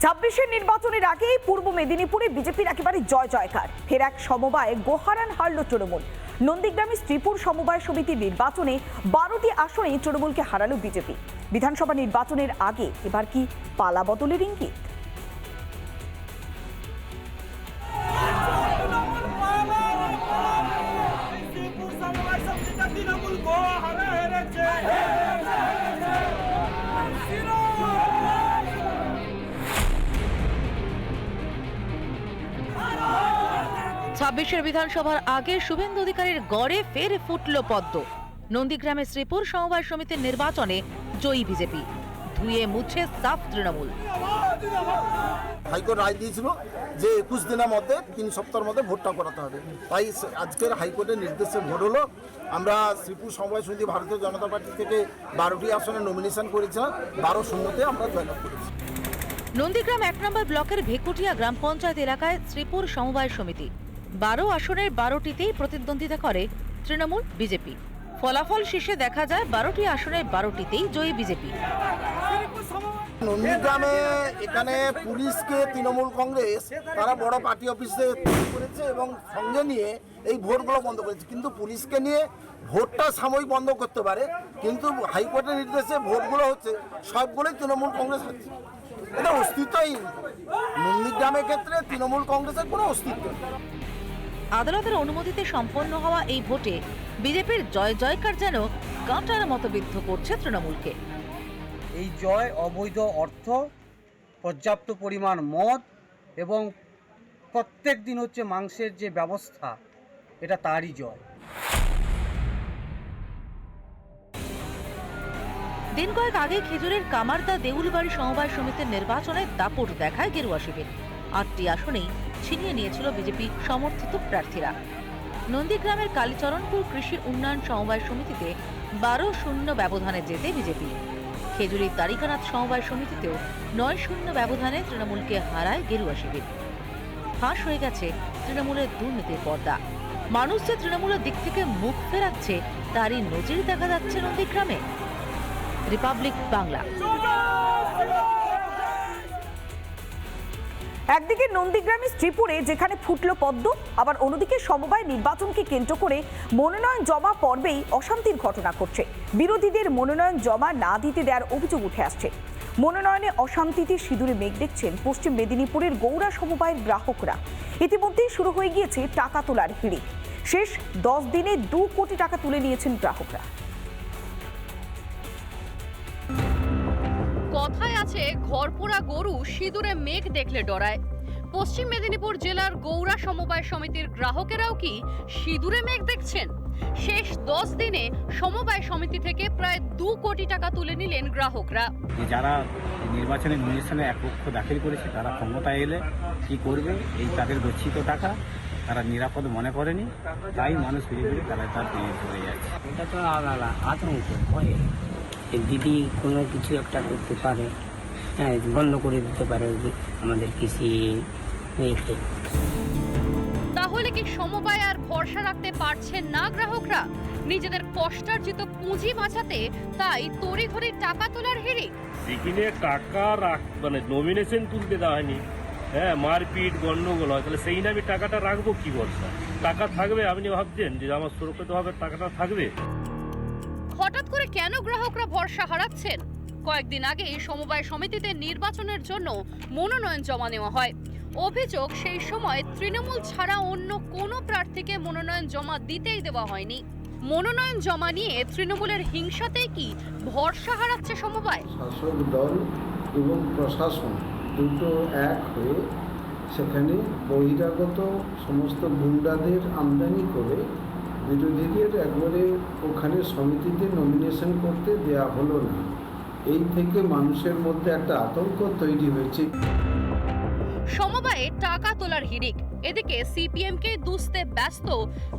ছাব্বিশের নির্বাচনের আগেই পূর্ব মেদিনীপুরে বিজেপির একেবারে জয় জয়কার। ফের এক সমবায়ে গোহারান হারল তৃণমূল। নন্দীগ্রামে শ্রীপুর সমবায় সমিতির নির্বাচনে 12টি আসনে তৃণমূলকে হারালো বিজেপি। বিধানসভা নির্বাচনের আগে এবার কি পালা বদলের ইঙ্গিত? ছাব্বিশের বিধানসভার আগে শুভেন্দু অধিকারীর গড়ে ফের ফুটল পদ্ম। নন্দীগ্রামে শ্রীপুর সমবায় সমিতির নির্বাচনে জয়ী বিজেপি, ধুয়ে মুছে সাফ তৃণমূল। হাইকোর্ট রায় দিয়েছিল যে 21 দিনের মধ্যে 3 সপ্তাহের মধ্যে ভোটটা করাতে হবে। তাই আজকের হাইকোর্টের নির্দেশে ভোট হলো। আমরা শ্রীপুর সমবায় সমিতি ভারতীয় জনতা পার্টি থেকে 12টি আসনে নমিনেশন করেছিলাম, 12-0-তে আমরা জয়লাভ করেছি। নন্দীগ্রাম 1 নম্বর ব্লকের ভেকুটিয়া গ্রাম পঞ্চায়েত এলাকায় শ্রীপুর সমবায় সমিতি 12 আসনের 12টিতেই প্রতিদ্বন্দ্বিতা করে তৃণমূল বিজেপি। ফলাফল শেষে দেখা যায় 12টি আসনের 12টিতেই জয়ী বিজেপি। নন্দীগ্রামে এখানে পুলিশকে তৃণমূল কংগ্রেস তারা বড় পার্টি অফিসে করেছে এবং সঙ্গে নিয়ে এই ভোটগুলো বন্ধ করেছে। কিন্তু পুলিশকে নিয়ে ভোটটা সাময়িক বন্ধ করতে পারে, কিন্তু হাইকোর্টের নির্দেশে ভোটগুলো হচ্ছে সবগুলোই তৃণমূল কংগ্রেস হচ্ছে। এটা অস্তিত্বই নন্দীগ্রামের ক্ষেত্রে তৃণমূল কংগ্রেসের কোনো অস্তিত্ব নেই। আদালতের অনুমতিতে সম্পন্ন হওয়া এই ভোটে বিজেপির জয় জয়কার যেন কাঁটার মতো বিদ্ধ করছে তৃণমূলকে। এই জয় অবৈধ অর্থ, পর্যাপ্ত পরিমাণ মদ এবং প্রত্যেক দিন হচ্ছে মাংসের যে ব্যবস্থা, এটা তারই জয়। দিন কয়েক আগে খেজুরের কামারদা দেউলবাড়ি সমবায় সমিতির নির্বাচনে দাপট দেখায় গেরুয়া শিবির। 8টি আসনেই ছিনিয়ে নিয়েছিল বিজেপি সমর্থিত প্রার্থীরা। নন্দীগ্রামের কালীচরণপুর কৃষি উন্নয়ন সমবায় সমিতিতে 12-0 ব্যবধানে জেতে বিজেপি। খেজুরির দ্বারিকানাথ সমবায় সমিতিতেও 9-0 ব্যবধানে তৃণমূলকে হারায় গেরুয়া শিবির। ফাঁস হয়ে গেছে তৃণমূলের দুর্নীতির পর্দা। মানুষ যে তৃণমূলের দিক থেকে মুখ ফেরাচ্ছে তারই নজির দেখা যাচ্ছে নন্দীগ্রামে। রিপাবলিক বাংলা। একদিকে নন্দীগ্রামে শ্রীপুরে যেখানে ফুটল পদ্ম, আবার অন্যদিকে সমবায় নির্বাচনকে কেন্দ্র করে মনোনয়ন জমা পর্বেই অশান্তির ঘটনা ঘটছে। বিরোধীদের মনোনয়ন জমা না দিতে দেওয়ার অভিযোগ উঠে আসছে। মনোনয়নে অশান্তিতে সিঁদুরে মেঘ দেখছেন পশ্চিম মেদিনীপুরের গৌড়া সমবায়ের গ্রাহকরা। ইতিমধ্যেই শুরু হয়ে গিয়েছে টাকা তোলার হিড়িক। শেষ 10 দিনে 2 কোটি টাকা তুলে নিয়েছেন গ্রাহকরা। কথায় আছে, ঘরপোড়া গরু সিঁদুরে মেঘ দেখলে ডরায়। পশ্চিম মেদিনীপুর জেলার গৌড়া সমবায় সমিতির গ্রাহকেরাও কি সিঁদুরে মেঘ দেখছেন? শেষ 10 দিনে সমবায় সমিতি থেকে প্রায় 2 কোটি টাকা তুলে নিলেন গ্রাহকরা। যারা নির্বাচনে নমিনেশনে 1 লক্ষ দাখিল করেছে তারা ক্ষমতায় এলে কি করবে, এই তাদের গচ্ছিত টাকা তারা নিরাপদ মনে করেনি, তাই মানুষ ফিরে ফিরে তারা তার চলে যাচ্ছে। এটা তো আলাদা আতঙ্ক ভয়ে দিদি কোনো কিছু একটা করতে পারে, হ্যাঁ, বন্ধ করে দিতে পারে আমাদের কৃষি। তাহলে কি সমবায় আর ভরসা রাখতে পারছেন না গ্রাহকরা? নিজেদের কষ্টার্জিত পুঁজি বাঁচাতে তাই তড়িঘড়ি টাকা তোলার হিড়িক। যেখানে টাকা মানে নমিনেশন তুলতে দেওয়া হয়নি, হ্যাঁ, মারপিট গন্ডগোল হয়, তাহলে সেই নামে টাকাটা রাখবো কি ভরসা? টাকা থাকবে? আপনি ভাবছেন যে আমার সুরক্ষিতভাবে টাকাটা থাকবে? হঠাৎ করে কেন গ্রাহকরা ভরসা হারাচ্ছেন? কয়েকদিন আগে সমবায় সমিতিতে নির্বাচনের জন্য মনোনয়ন জমা নেওয়া হয়। অভিযোগ, সেই সময় তৃণমূল ছাড়া অন্য কোনো প্রার্থীকে মনোনয়ন জমা দিতেই দেওয়া হয়নি। মনোনয়ন জমা নিয়ে তৃণমূলের হিংসাতেই কি ভরসা হারাচ্ছে সমবায়? শাসক দল এবং প্রশাসন দুটো এক হয়ে সেখানে বহিরাগত সমস্ত গুন্ডাদের আমদানি করে বিরোধীদের একবারে ওখানে সমিতিতে নমিনেশন করতে দেয়া হলো না। এই থেকে মানুষের মধ্যে একটা আতঙ্ক তৈরি হয়েছে। সমবায়ে টাকা তোলার হিড়িক, এদিকে সিপিএম কে দুষতে ব্যস্ত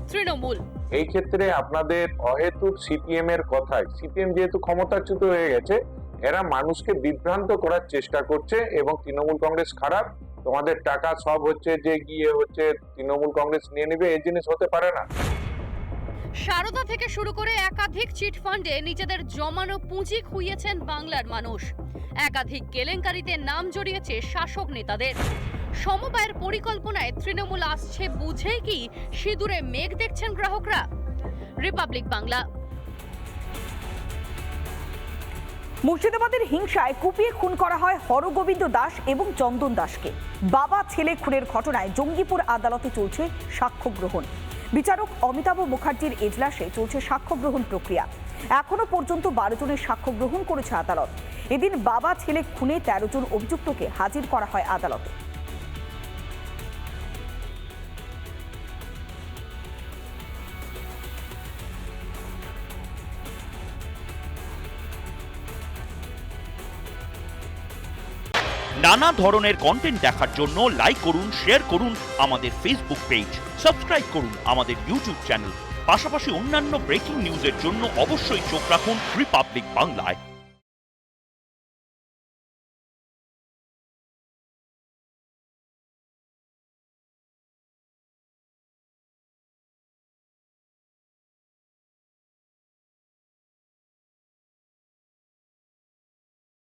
তৃণমূল। এই ক্ষেত্রে আপনাদের অহেতুক সিপিএম এর কথায়, সিপিএম যেহেতু ক্ষমতাচ্যুত হয়ে গেছে, এরা মানুষকে বিভ্রান্ত করার চেষ্টা করছে এবং তৃণমূল কংগ্রেস খারাপ, তোমাদের টাকা সব হচ্ছে যে গিয়ে হচ্ছে তৃণমূল কংগ্রেস নিয়ে নেবে, এই জিনিস হতে পারে না। সারদা থেকে শুরু করে একাধিক চিট ফান্ডে নিজেদের জমানো পুঁজি খুইয়েছেন বাংলার মানুষ। একাধিক কেলেঙ্কারিতে নাম জড়িয়েছে শাসক নেতাদের। সমবায়ের পরিকল্পনায় তৃণমূল আসছে বুঝেই কি সিঁদুরে মেঘ দেখছেন গ্রাহকরা? রিপাবলিক বাংলা। মুর্শিদাবাদের হিংসায় কুপিয়ে খুন করা হয় হরগোবিন্দ দাস এবং চন্দন দাসকে। বাবা ছেলে খুনের ঘটনায় জঙ্গিপুর আদালতে চলছে সাক্ষ্য গ্রহণ। বিচারক অমিতাভ মুখার্জির এজলাসে চলছে সাক্ষ্য গ্রহণ প্রক্রিয়া। এখনো পর্যন্ত 12 জনের সাক্ষ্য গ্রহণ করেছে আদালত। এদিন বাবা ছেলে খুনে 13 জন অভিযুক্তকে হাজির করা হয় আদালতে। নানা ধরনের কন্টেন্ট দেখার জন্য লাইক করুন, শেয়ার করুন আমাদের ফেসবুক পেজ, সাবস্ক্রাইব করুন আমাদের ইউটিউব চ্যানেল। পাশাপাশি অন্যান্য ব্রেকিং নিউজের জন্য অবশ্যই চোখ রাখুন রিপাবলিক বাংলায়।